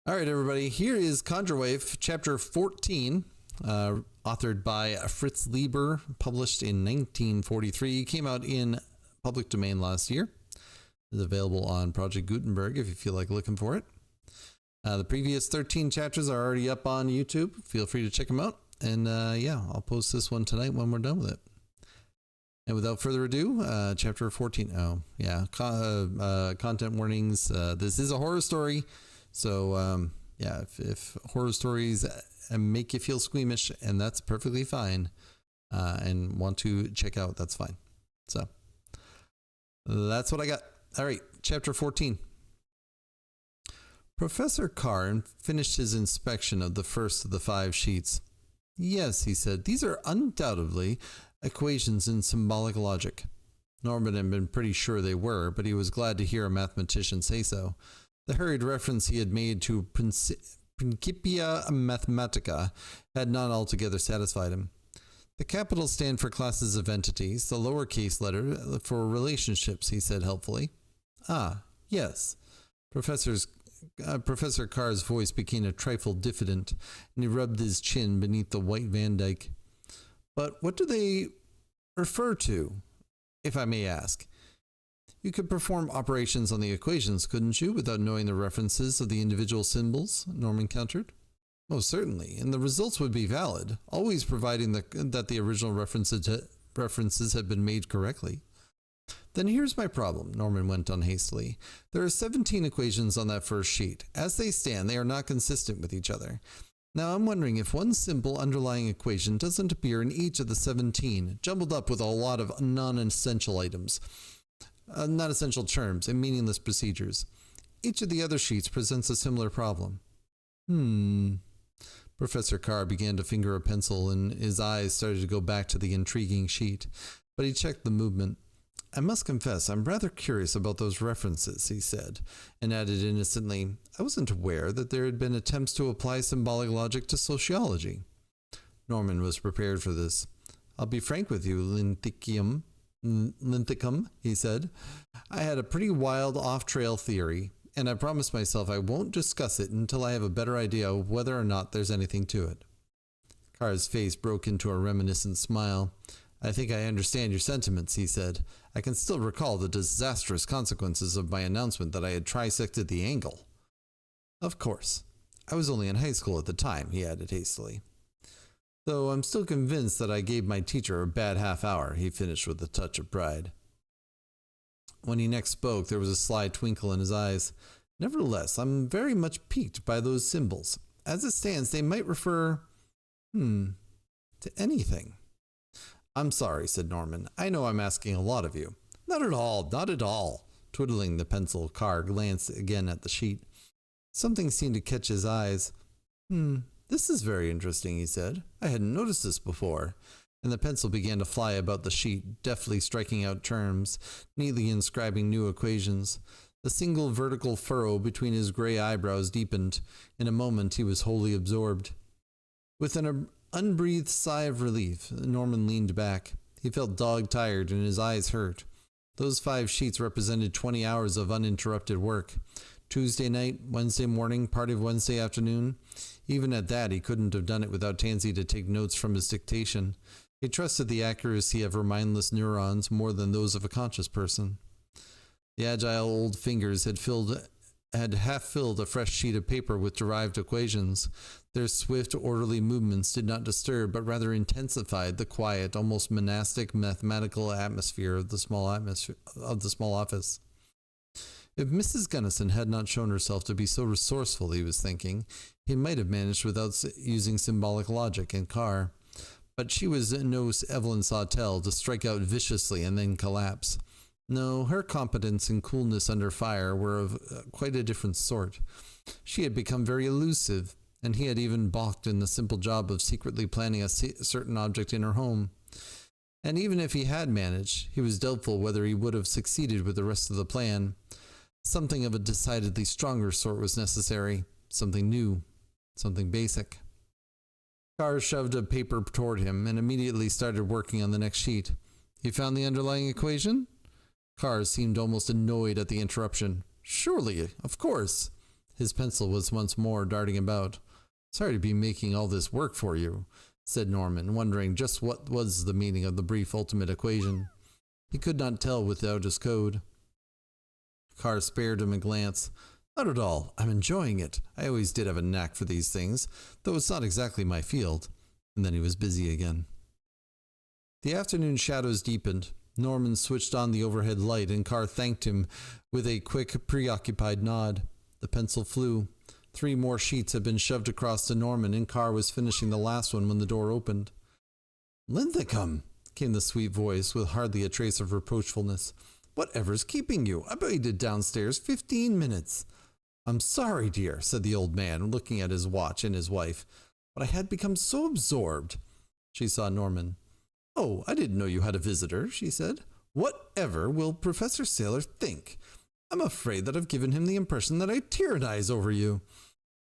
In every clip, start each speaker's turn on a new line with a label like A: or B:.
A: All right, everybody. Here is Conjure Wife, Chapter 14, authored by Fritz Leiber, published in 1943. Came out in public domain last year. Is available on Project Gutenberg if you feel like looking for it. The previous 13 chapters are already up on YouTube. Feel free to check them out. And yeah, I'll post this one tonight when we're done with it. And without further ado, Chapter 14. Oh, yeah. Content warnings. This is a horror story. So, yeah, if horror stories make you feel squeamish, and that's perfectly fine, and want to check out, that's fine. So, that's what I got. All right, Chapter 14. Professor Carr finished his inspection of the first of the 5 sheets. Yes, he said, these are undoubtedly equations in symbolic logic. Norman had been pretty sure they were, but he was glad to hear a mathematician say so. The hurried reference he had made to Principia Mathematica had not altogether satisfied him. The capitals stand for classes of entities, the lowercase letter for relationships, he said helpfully. Ah, yes. Professor Carr's voice became a trifle diffident, and he rubbed his chin beneath the white Van Dyke. But what do they refer to, if I may ask? You could perform operations on the equations, couldn't you, without knowing the references of the individual symbols? Norman countered. Most certainly, and the results would be valid, always providing that the original references had been made correctly. Then here's my problem, Norman went on hastily. There are 17 equations on that first sheet. As they stand, they are not consistent with each other. Now I'm wondering if one simple underlying equation doesn't appear in each of the 17, jumbled up with a lot of non-essential items. Not essential terms and meaningless procedures. Each of the other sheets presents a similar problem. Professor Carr began to finger a pencil and his eyes started to go back to the intriguing sheet, but he checked the movement. I must confess, I'm rather curious about those references, he said, and added innocently, I wasn't aware that there had been attempts to apply symbolic logic to sociology. Norman was prepared for this. I'll be frank with you, Linthicum, he said. I had a pretty wild off-trail theory, and I promised myself I won't discuss it until I have a better idea of whether or not there's anything to it. Carr's face broke into a reminiscent smile. I think I understand your sentiments, he said. I can still recall the disastrous consequences of my announcement that I had trisected the angle. Of course. I was only in high school at the time, he added hastily. Though I'm still convinced that I gave my teacher a bad half hour, he finished with a touch of pride. When he next spoke, there was a sly twinkle in his eyes. Nevertheless, I'm very much piqued by those symbols. As it stands, they might refer, to anything. I'm sorry, said Norman. I know I'm asking a lot of you. Not at all, not at all. Twiddling the pencil, Carr glanced again at the sheet. Something seemed to catch his eyes. This is very interesting, he said. I hadn't noticed this before. And the pencil began to fly about the sheet, deftly striking out terms, neatly inscribing new equations. The single vertical furrow between his gray eyebrows deepened. In a moment he was wholly absorbed. With an unbreathed sigh of relief, Norman leaned back. He felt dog-tired and his eyes hurt. Those 5 sheets represented 20 hours of uninterrupted work. Tuesday night, Wednesday morning, part of Wednesday afternoon. Even at that, he couldn't have done it without Tansy to take notes from his dictation. He trusted the accuracy of her mindless neurons more than those of a conscious person. The agile old fingers had half filled a fresh sheet of paper with derived equations. Their swift, orderly movements did not disturb, but rather intensified the quiet, almost monastic, mathematical atmosphere of the small office. If Mrs. Gunnison had not shown herself to be so resourceful, he was thinking, he might have managed without using symbolic logic in Carr. But she was no Evelyn Sawtelle to strike out viciously and then collapse. No, her competence and coolness under fire were of quite a different sort. She had become very elusive, and he had even balked in the simple job of secretly planning a certain object in her home. And even if he had managed, he was doubtful whether he would have succeeded with the rest of the plan. Something of a decidedly stronger sort was necessary, something new, something basic. Carr shoved a paper toward him and immediately started working on the next sheet. You found the underlying equation? Carr seemed almost annoyed at the interruption. Surely, of course. His pencil was once more darting about. "Sorry to be making all this work for you," said Norman, wondering just what was the meaning of the brief ultimate equation. He could not tell without his code. Carr spared him a glance. "Not at all. I'm enjoying it. I always did have a knack for these things, though it's not exactly my field." And then he was busy again. The afternoon shadows deepened. Norman switched on the overhead light, and Carr thanked him with a quick, preoccupied nod. The pencil flew. 3 more sheets had been shoved across to Norman, and Carr was finishing the last one when the door opened. "Linthicum," came the sweet voice, with hardly a trace of reproachfulness. "Whatever's keeping you? I waited downstairs 15 minutes. "I'm sorry, dear," said the old man, looking at his watch and his wife, "but I had become so absorbed." She saw Norman. "Oh, I didn't know you had a visitor," she said. "Whatever will Professor Saylor think? I'm afraid that I've given him the impression that I tyrannize over you."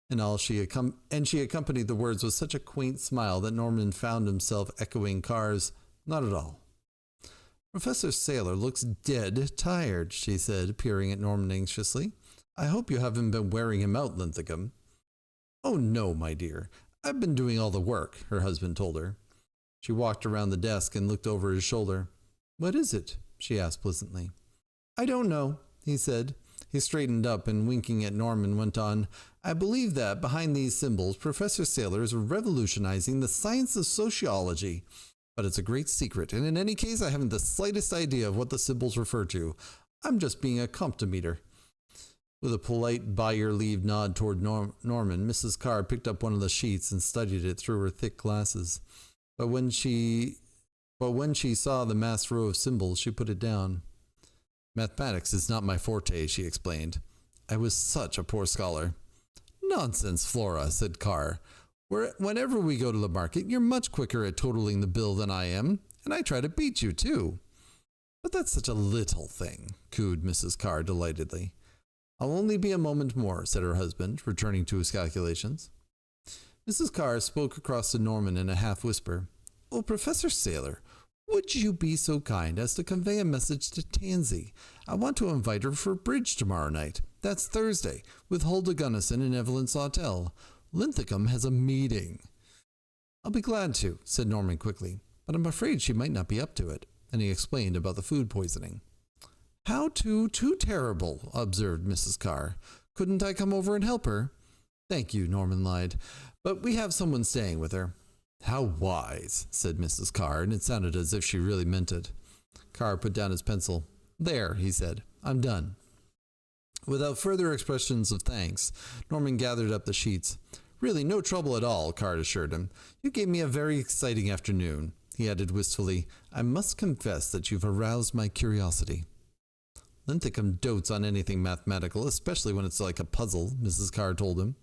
A: And she accompanied the words with such a quaint smile that Norman found himself echoing Carr's, "Not at all." "Professor Saylor looks dead tired," she said, peering at Norman anxiously. "I hope you haven't been wearing him out, Linthicum." "Oh, no, my dear. I've been doing all the work," her husband told her. She walked around the desk and looked over his shoulder. "What is it?" she asked pleasantly. "I don't know," he said. He straightened up and, winking at Norman, went on, "I believe that, behind these symbols, Professor Saylor is revolutionizing the science of sociology. But it's a great secret, and in any case, I haven't the slightest idea of what the symbols refer to. I'm just being a comptometer." With a polite by-your-leave nod toward Norman, Mrs. Carr picked up one of the sheets and studied it through her thick glasses. But when she saw the massed row of symbols, she put it down. "Mathematics is not my forte," she explained. "I was such a poor scholar." "Nonsense, Flora," said Carr. "Whenever we go to the market, you're much quicker at totaling the bill than I am, and I try to beat you, too." "But that's such a little thing," cooed Mrs. Carr delightedly. "I'll only be a moment more," said her husband, returning to his calculations. Mrs. Carr spoke across to Norman in a half-whisper. "Oh, Professor Saylor, would you be so kind as to convey a message to Tansy? I want to invite her for bridge tomorrow night. That's Thursday, with Hulda Gunnison and Evelyn Sawtell. Linthicum has a meeting." "I'll be glad to," said Norman quickly, "but I'm afraid she might not be up to it." And he explained about the food poisoning. "How too terrible," observed Mrs. Carr. "Couldn't I come over and help her?" "Thank you," Norman lied, "but we have someone staying with her." "How wise," said Mrs. Carr, and it sounded as if she really meant it. Carr put down his pencil. "There," he said, "I'm done." Without further expressions of thanks, Norman gathered up the sheets. "Really, no trouble at all," Carr assured him. "You gave me a very exciting afternoon." He added wistfully, "I must confess that you've aroused my curiosity." "Linthicum dotes on anything mathematical, especially when it's like a puzzle," Mrs. Carr told him.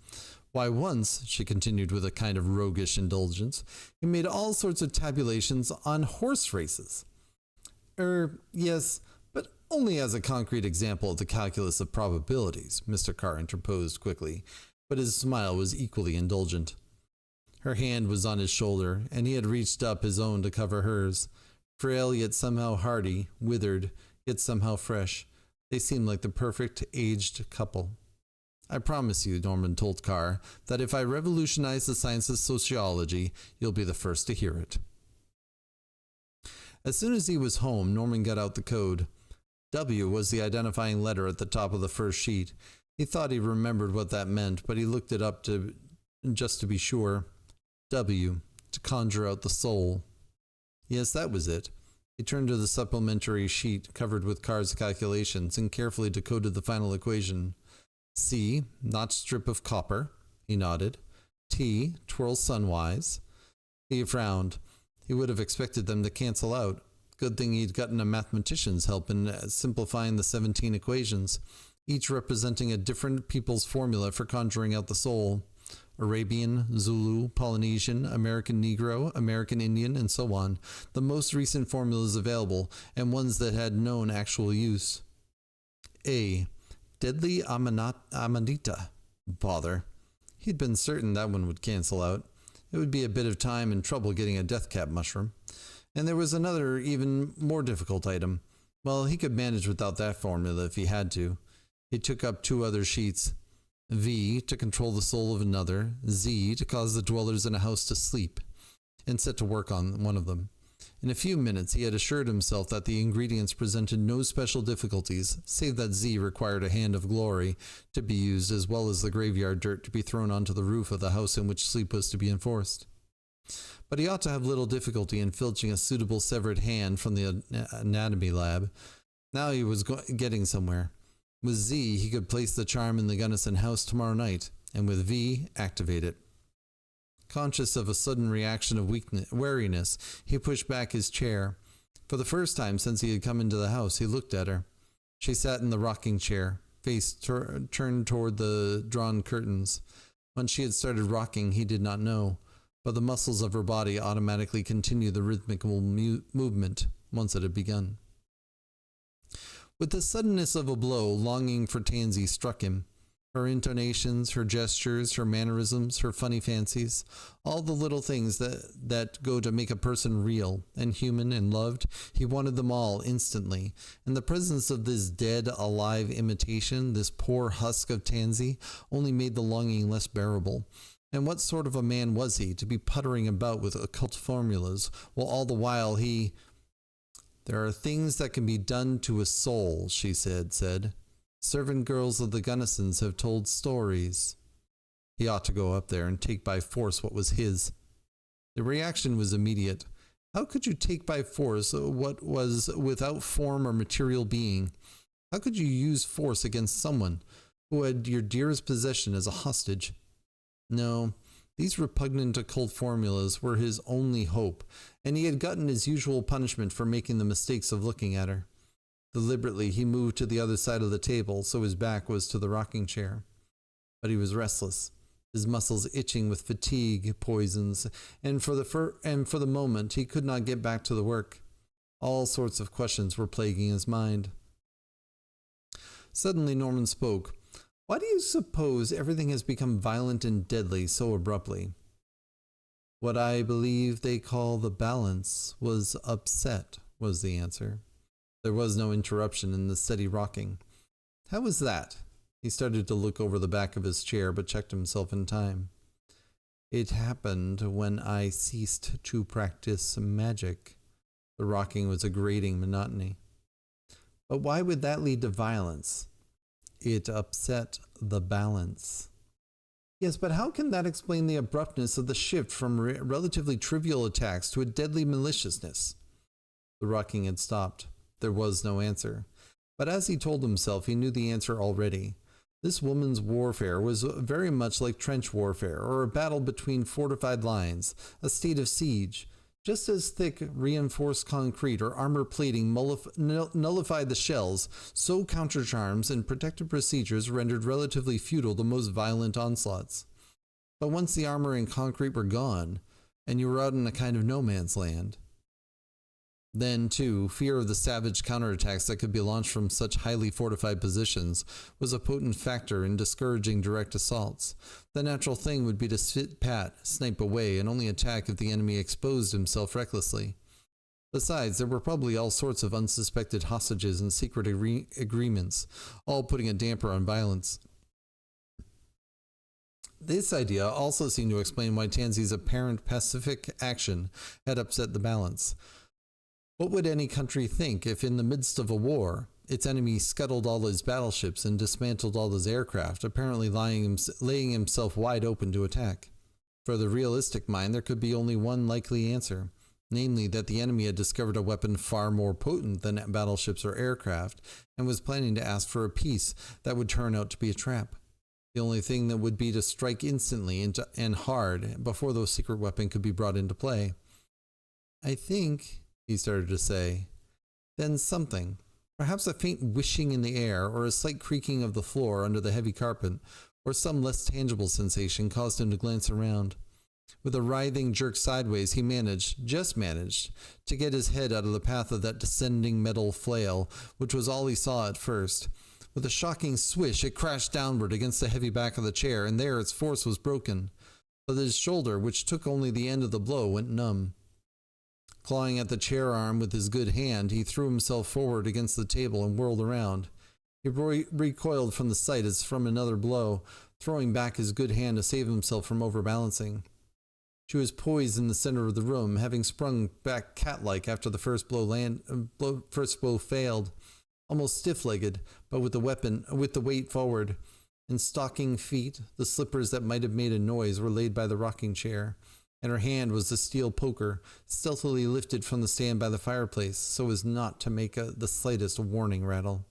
A: "Why, once," she continued with a kind of roguish indulgence, "he made all sorts of tabulations on horse races." Yes, but only as a concrete example of the calculus of probabilities," Mr. Carr interposed quickly, but his smile was equally indulgent. Her hand was on his shoulder, and he had reached up his own to cover hers. Frail yet somehow hardy, withered yet somehow fresh, they seemed like the perfect aged couple. "I promise you," Norman told Carr, "that if I revolutionize the science of sociology, you'll be the first to hear it." As soon as he was home, Norman got out the code. W was the identifying letter at the top of the first sheet. He thought he remembered what that meant, but he looked it up just to be sure. W, to conjure out the soul. Yes, that was it. He turned to the supplementary sheet covered with Carr's calculations and carefully decoded the final equation. C, notched strip of copper. He nodded. T, twirl sunwise. He frowned. He would have expected them to cancel out. Good thing he'd gotten a mathematician's help in simplifying the 17 equations, each representing a different people's formula for conjuring out the soul. Arabian, Zulu, Polynesian, American Negro, American Indian, and so on, the most recent formulas available, and ones that had known actual use. A, deadly amanita. Bother. He'd been certain that one would cancel out. It would be a bit of time and trouble getting a deathcap mushroom. And there was another, even more difficult item. Well, he could manage without that formula if he had to. He took up 2 other sheets. V, to control the soul of another, Z, to cause the dwellers in a house to sleep, and set to work on one of them. In a few minutes, he had assured himself that the ingredients presented no special difficulties, save that Z required a hand of glory to be used, as well as the graveyard dirt to be thrown onto the roof of the house in which sleep was to be enforced. But he ought to have little difficulty in filching a suitable severed hand from the anatomy lab. Now he was getting somewhere. With Z, he could place the charm in the Gunnison house tomorrow night, and with V, activate it. Conscious of a sudden reaction of wariness, he pushed back his chair. For the first time since he had come into the house, he looked at her. She sat in the rocking chair, face turned toward the drawn curtains. When she had started rocking, he did not know, but the muscles of her body automatically continued the rhythmical movement once it had begun. With the suddenness of a blow, longing for Tansy struck him. Her intonations, her gestures, her mannerisms, her funny fancies, all the little things that go to make a person real and human and loved, he wanted them all instantly. And the presence of this dead, alive imitation, this poor husk of Tansy, only made the longing less bearable. And what sort of a man was he, to be puttering about with occult formulas, while all the while he... "There are things that can be done to a soul," she said. "Servant girls of the Gunnisons have told stories." He ought to go up there and take by force what was his. The reaction was immediate. How could you take by force what was without form or material being? How could you use force against someone who had your dearest possession as a hostage? No, these repugnant occult formulas were his only hope, and he had gotten his usual punishment for making the mistakes of looking at her. Deliberately, he moved to the other side of the table, so his back was to the rocking chair. But he was restless, his muscles itching with fatigue poisons, and for the moment he could not get back to the work. All sorts of questions were plaguing his mind. Suddenly Norman spoke. "Why do you suppose everything has become violent and deadly so abruptly?" "What I believe they call the balance was upset," was the answer. There was no interruption in the steady rocking. "How was that?" He started to look over the back of his chair, but checked himself in time. "It happened when I ceased to practice magic." The rocking was a grating monotony. "But why would that lead to violence?" "It upset the balance." "Yes, but how can that explain the abruptness of the shift from relatively trivial attacks to a deadly maliciousness?" The rocking had stopped. There was no answer. But as he told himself, he knew the answer already. This woman's warfare was very much like trench warfare, or a battle between fortified lines, a state of siege. Just as thick, reinforced concrete or armor plating nullified the shells, so countercharms and protective procedures rendered relatively futile the most violent onslaughts. But once the armor and concrete were gone, and you were out in a kind of no man's land. Then, too, fear of the savage counterattacks that could be launched from such highly fortified positions was a potent factor in discouraging direct assaults. The natural thing would be to sit pat, snipe away, and only attack if the enemy exposed himself recklessly. Besides, there were probably all sorts of unsuspected hostages and secret agreements, all putting a damper on violence. This idea also seemed to explain why Tansy's apparent pacific action had upset the balance. What would any country think if in the midst of a war, its enemy scuttled all his battleships and dismantled all his aircraft, apparently laying himself wide open to attack? For the realistic mind, there could be only one likely answer, namely that the enemy had discovered a weapon far more potent than battleships or aircraft, and was planning to ask for a peace that would turn out to be a trap. The only thing that would be to strike instantly and hard before the secret weapon could be brought into play. "I think," he started to say. Then something, perhaps a faint whishing in the air, or a slight creaking of the floor under the heavy carpet, or some less tangible sensation caused him to glance around. With a writhing jerk sideways, he just managed, to get his head out of the path of that descending metal flail, which was all he saw at first. With a shocking swish, it crashed downward against the heavy back of the chair, and there its force was broken. But his shoulder, which took only the end of the blow, went numb. Clawing at the chair arm with his good hand, he threw himself forward against the table and whirled around. He recoiled from the sight as from another blow, throwing back his good hand to save himself from overbalancing. She was poised in the center of the room, having sprung back cat-like after the first blow failed, almost stiff-legged, but with the weight forward. In stocking feet, the slippers that might have made a noise were laid by the rocking chair. In her hand was the steel poker, stealthily lifted from the stand by the fireplace, so as not to make the slightest warning rattle.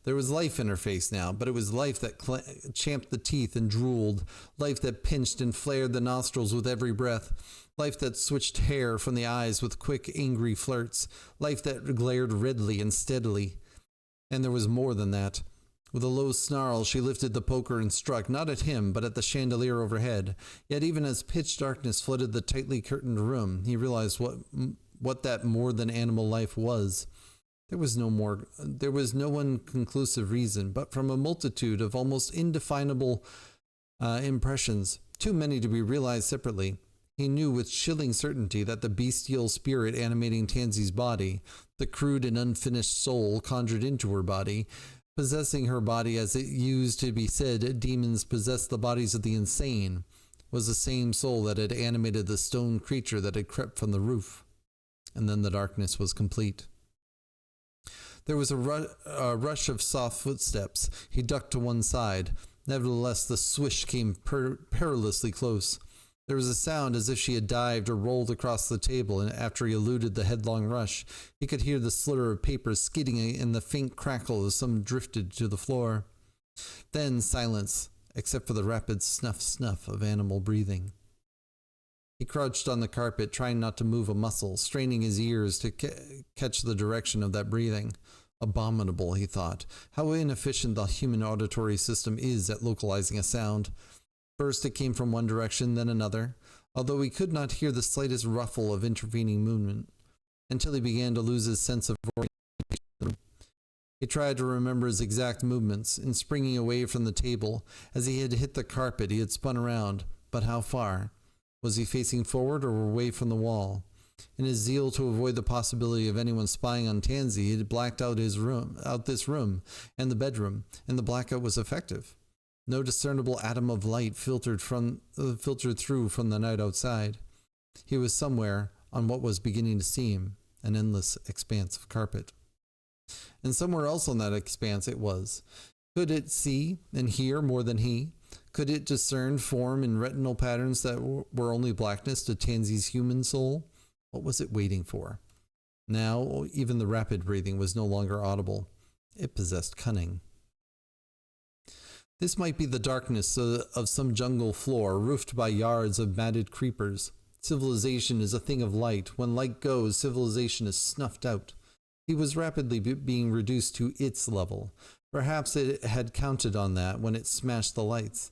A: There was life in her face now, but it was life that champed the teeth and drooled, life that pinched and flared the nostrils with every breath, life that switched hair from the eyes with quick, angry flirts, life that glared redly and steadily. And there was more than that. With a low snarl, she lifted the poker and struck, not at him, but at the chandelier overhead. Yet even as pitch darkness flooded the tightly curtained room, he realized what that more than animal life was. There was no one conclusive reason, but from a multitude of almost indefinable impressions, too many to be realized separately, he knew with chilling certainty that the bestial spirit animating Tansy's body, the crude and unfinished soul conjured into her body, possessing her body as it used to be said demons possess the bodies of the insane, was the same soul that had animated the stone creature that had crept from the roof. And then the darkness was complete. There was a rush of soft footsteps. He ducked to one side. Nevertheless, the swish came perilously close. There was a sound as if she had dived or rolled across the table, and after he eluded the headlong rush, he could hear the slitter of paper skidding and the faint crackle as some drifted to the floor. Then silence, except for the rapid snuff-snuff of animal breathing. He crouched on the carpet, trying not to move a muscle, straining his ears to catch the direction of that breathing. Abominable, he thought. How inefficient the human auditory system is at localizing a sound. First it came from one direction, then another, although he could not hear the slightest ruffle of intervening movement, until he began to lose his sense of orientation. He tried to remember his exact movements. In springing away from the table, as he had hit the carpet, he had spun around, but how far? Was he facing forward or away from the wall? In his zeal to avoid the possibility of anyone spying on Tansy, he had blacked out this room, and the bedroom, and the blackout was effective. No discernible atom of light filtered through from the night outside. He was somewhere on what was beginning to seem an endless expanse of carpet. And somewhere else on that expanse it was. Could it see and hear more than he? Could it discern form and retinal patterns that were only blackness to Tansy's human soul? What was it waiting for? Now, even the rapid breathing was no longer audible. It possessed cunning. This might be the darkness of some jungle floor, roofed by yards of matted creepers. Civilization is a thing of light. When light goes, civilization is snuffed out. He was rapidly being reduced to its level. Perhaps it had counted on that when it smashed the lights.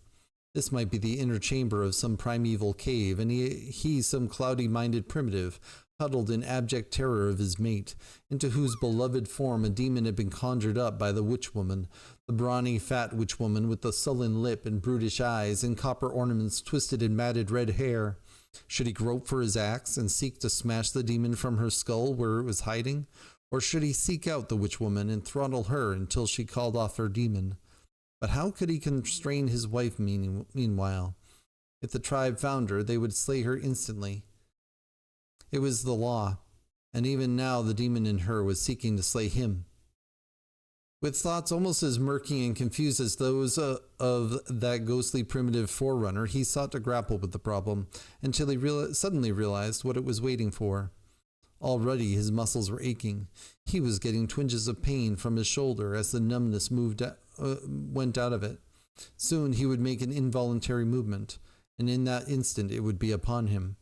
A: This might be the inner chamber of some primeval cave, and he some cloudy-minded primitive, huddled in abject terror of his mate, into whose beloved form a demon had been conjured up by the witch-woman, the brawny, fat witch-woman with the sullen lip and brutish eyes and copper ornaments twisted in matted red hair. Should he grope for his axe and seek to smash the demon from her skull where it was hiding? Or should he seek out the witch-woman and throttle her until she called off her demon? But how could he constrain his wife meanwhile? If the tribe found her, they would slay her instantly. It was the law, and even now the demon in her was seeking to slay him. With thoughts almost as murky and confused as those of that ghostly primitive forerunner, he sought to grapple with the problem, until he suddenly realized what it was waiting for. Already his muscles were aching. He was getting twinges of pain from his shoulder as the numbness went out of it. Soon he would make an involuntary movement, and in that instant it would be upon him.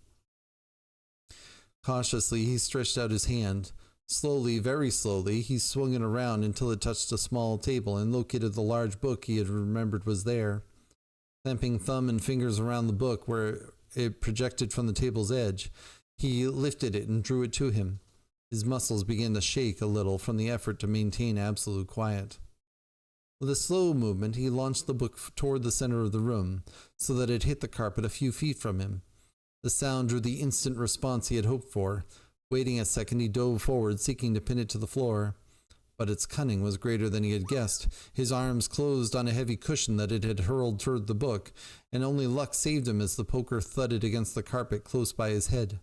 A: Cautiously he stretched out his hand. Slowly, very slowly, he swung it around until it touched a small table and located the large book he had remembered was there. Clamping thumb and fingers around the book where it projected from the table's edge, he lifted it and drew it to him. His muscles began to shake a little from the effort to maintain absolute quiet. With a slow movement, he launched the book toward the center of the room, so that it hit the carpet a few feet from him. The sound drew the instant response he had hoped for. Waiting a second, he dove forward, seeking to pin it to the floor. But its cunning was greater than he had guessed. His arms closed on a heavy cushion that it had hurled toward the book, and only luck saved him as the poker thudded against the carpet close by his head.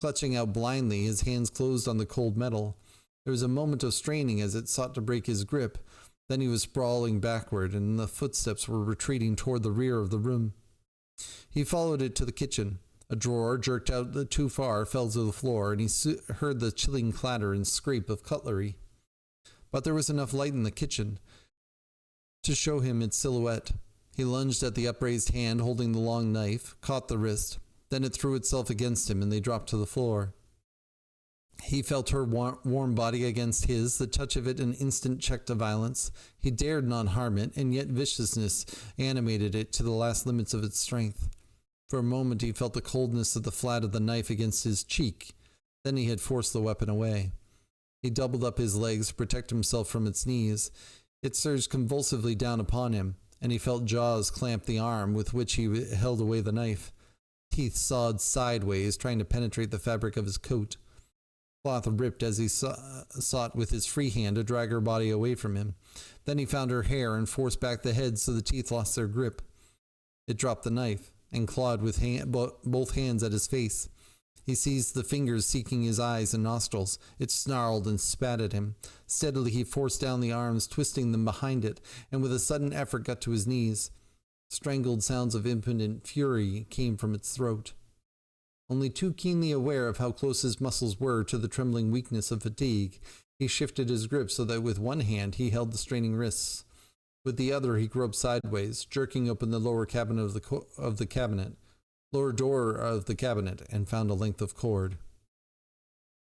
A: Clutching out blindly, his hands closed on the cold metal. There was a moment of straining as it sought to break his grip. Then he was sprawling backward, and the footsteps were retreating toward the rear of the room. He followed it to the kitchen. A drawer, jerked out too far, fell to the floor, and he heard the chilling clatter and scrape of cutlery. But there was enough light in the kitchen to show him its silhouette. He lunged at the upraised hand holding the long knife, caught the wrist. Then it threw itself against him, and they dropped to the floor. He felt her warm body against his, the touch of it an instant check to violence. He dared not harm it, and yet viciousness animated it to the last limits of its strength. For a moment he felt the coldness of the flat of the knife against his cheek. Then he had forced the weapon away. He doubled up his legs to protect himself from its knees. It surged convulsively down upon him, and he felt jaws clamp the arm with which he held away the knife. Teeth sawed sideways, trying to penetrate the fabric of his coat. Cloth ripped as he sought with his free hand to drag her body away from him. Then he found her hair and forced back the head so the teeth lost their grip. It dropped the knife and clawed with both hands at his face. He seized the fingers seeking his eyes and nostrils. It snarled and spat at him. Steadily he forced down the arms, twisting them behind it, and with a sudden effort got to his knees. Strangled sounds of impotent fury came from its throat. Only too keenly aware of how close his muscles were to the trembling weakness of fatigue, he shifted his grip so that with one hand he held the straining wrists. With the other he groped sideways, jerking open the lower cabinet of the cabinet, lower door of the cabinet, and found a length of cord.